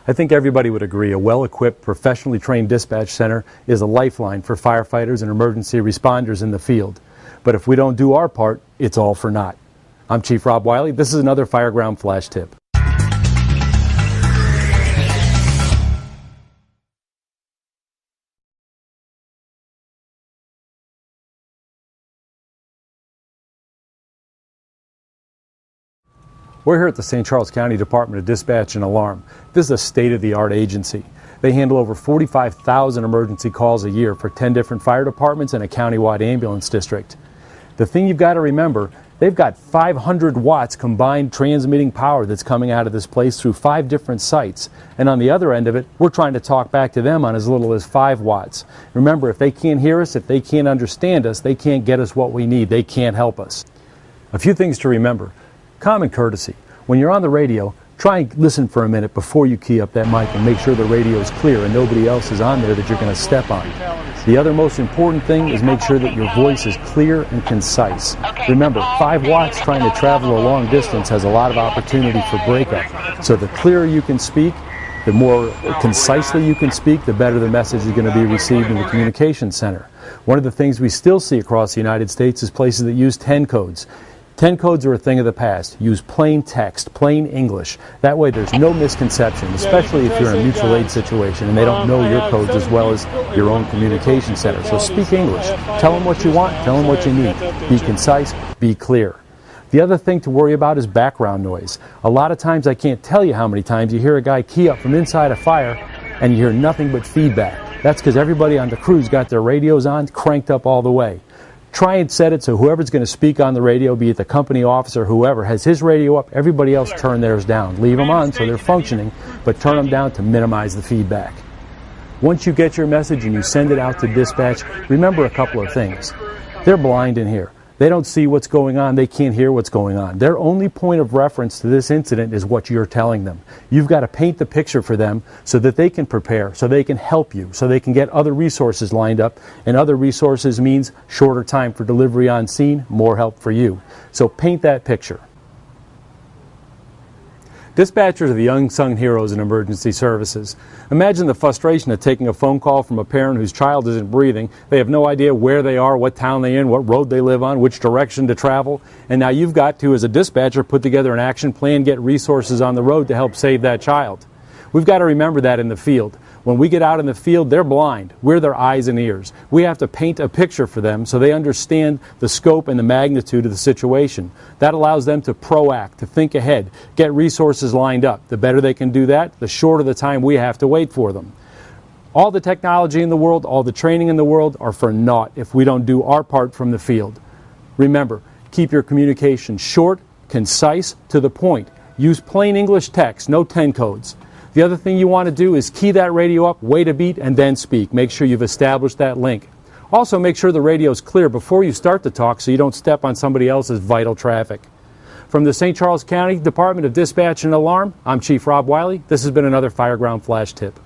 I think everybody would agree a well-equipped, professionally trained dispatch center is a lifeline for firefighters and emergency responders in the field. But if we don't do our part, it's all for naught. I'm Chief Rob Wiley. This is another Fireground Flash Tip. We're here at the St. Charles County Department of Dispatch and Alarm. This is a state-of-the-art agency. They handle over 45,000 emergency calls a year for 10 different fire departments and a countywide ambulance district. The thing you've got to remember, they've got 500 watts combined transmitting power that's coming out of this place through 5 different sites. And on the other end of it, we're trying to talk back to them on as little as 5 watts. Remember, if they can't hear us, if they can't understand us, they can't get us what we need. They can't help us. A few things to remember. Common courtesy. When you're on the radio, try and listen for a minute before you key up that mic and make sure the radio is clear and nobody else is on there that you're going to step on. The other most important thing is make sure that your voice is clear and concise. Remember, 5 watts trying to travel a long distance has a lot of opportunity for breakup. So the clearer you can speak, the more concisely you can speak, the better the message is going to be received in the communications center. One of the things we still see across the United States is places that use 10 codes. 10 codes are a thing of the past. Use plain text, plain English. That way there's no misconception, especially if you're in a mutual aid situation and they don't know your codes as well as your own communication center. So speak English. Tell them what you want, tell them what you need. Be concise, be clear. The other thing to worry about is background noise. A lot of times, I can't tell you how many times you hear a guy key up from inside a fire and you hear nothing but feedback. That's because everybody on the crew's got their radios on, cranked up all the way. Try and set it so whoever's going to speak on the radio, be it the company officer or whoever, has his radio up, everybody else turn theirs down. Leave them on so they're functioning, but turn them down to minimize the feedback. Once you get your message and you send it out to dispatch, remember a couple of things. They're blind in here. They don't see what's going on. They can't hear what's going on. Their only point of reference to this incident is what you're telling them. You've got to paint the picture for them so that they can prepare, so they can help you, so they can get other resources lined up. And other resources means shorter time for delivery on scene, more help for you. So paint that picture. Dispatchers are the unsung heroes in emergency services. Imagine the frustration of taking a phone call from a parent whose child isn't breathing. They have no idea where they are, what town they're in, what road they live on, which direction to travel. And now you've got to, as a dispatcher, put together an action plan, get resources on the road to help save that child. We've got to remember that in the field. When we get out in the field, they're blind. We're their eyes and ears. We have to paint a picture for them so they understand the scope and the magnitude of the situation. That allows them to proact, to think ahead, get resources lined up. The better they can do that, the shorter the time we have to wait for them. All the technology in the world, all the training in the world are for naught if we don't do our part from the field. Remember, keep your communication short, concise, to the point. Use plain English text, no 10 codes. The other thing you want to do is key that radio up, wait a beat, and then speak. Make sure you've established that link. Also, make sure the radio is clear before you start to talk so you don't step on somebody else's vital traffic. From the St. Charles County Department of Dispatch and Alarm, I'm Chief Rob Wiley. This has been another Fireground Flash Tip.